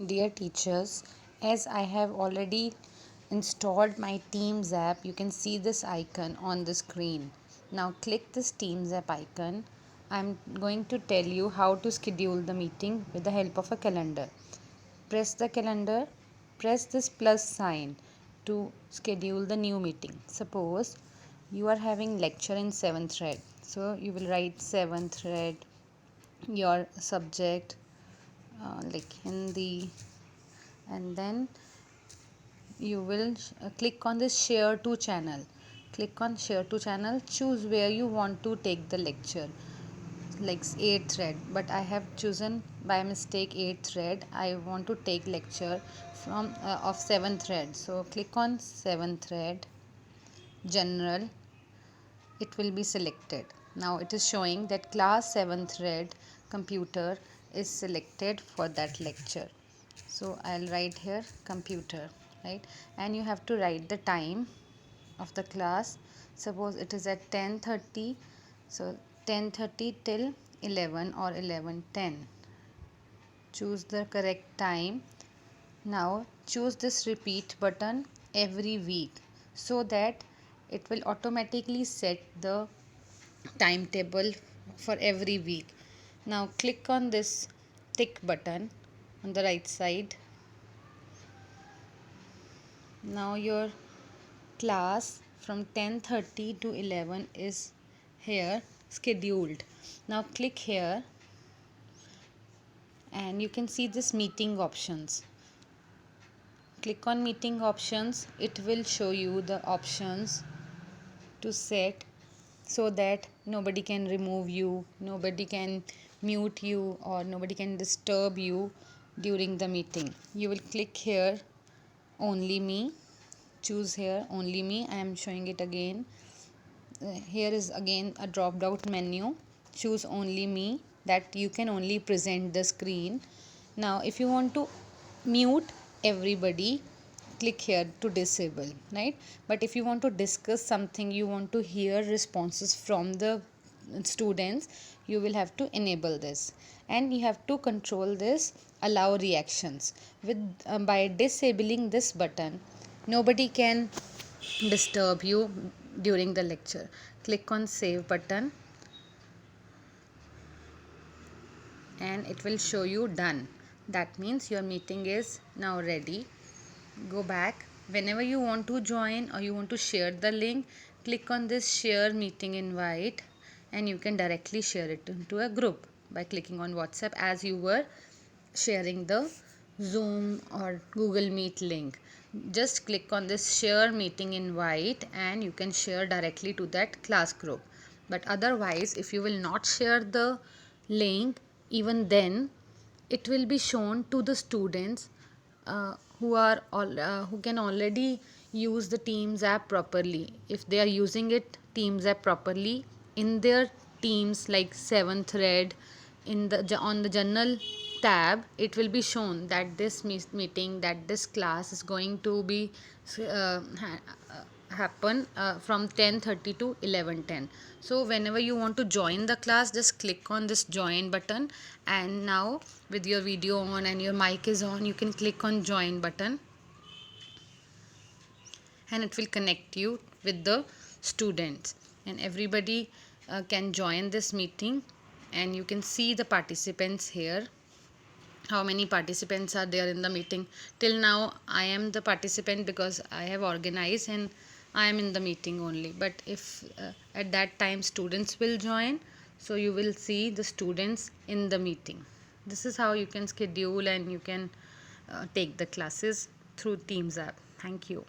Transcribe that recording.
Dear teachers, as I have already installed my Teams app, you can see this icon on the screen. Now click this Teams app icon. I'm going to tell you how to schedule the meeting with the help of a calendar. Press the calendar, press this plus sign to schedule the new meeting. Suppose you are having lecture in 7th thread. So you will write 7th thread, your subject like Hindi, and then you will click on this share to channel. Click on share to channel, choose where you want to take the lecture, like 8th thread, but I have chosen by mistake 8th thread. I want to take lecture from of 7th thread, so click on 7th thread, general. It will be selected. Now it is showing that class 7th thread computer is selected for that lecture. So I'll write here computer, right? And you have to write the time of the class. Suppose it is at 10:30, so 10:30 till 11 or 11:10. Choose the correct time. Now choose this repeat button every week so that it will automatically set the timetable for every week. Now click on this tick button on the right side. Now your class from 10:30 to 11 is here scheduled. Now click here and you can see this meeting options. Click on meeting options. It will show you the options to set so that nobody can remove you, nobody can mute you, or nobody can disturb you during the meeting. You will click here only me. Choose here only me. I am showing it again. Here is again a drop down menu. Choose only me, that you can only present the screen. Now if you want to mute everybody, click here to disable, right? But if you want to discuss something, you want to hear responses from the students, you will have to enable this, and you have to control this allow reactions with by disabling this button. Nobody can disturb you during the lecture. Click on save button and it will show you done. That means your meeting is now ready. Go back. Whenever you want to join or you want to share the link, click on this share meeting invite and you can directly share it into a group by clicking on WhatsApp as you were sharing the Zoom or Google Meet link. Just click on this share meeting invite and you can share directly to that class group. But otherwise, if you will not share the link, even then it will be shown to the students who can already use the Teams app properly. If they are using it Teams app properly in their teams like 7th thread, in the on the general tab, it will be shown that this meeting, that this class is going to be happen from 10:30 to 11:10. So whenever you want to join the class, just click on this join button, and now with your video on and your mic is on, you can click on join button and it will connect you with the students, and everybody can join this meeting. And you can see the participants here, how many participants are there in the meeting. Till now I am the participant because I have organized and I am in the meeting only. But if at that time students will join, so you will see the students in the meeting. This is how you can schedule and you can take the classes through Teams app. Thank you.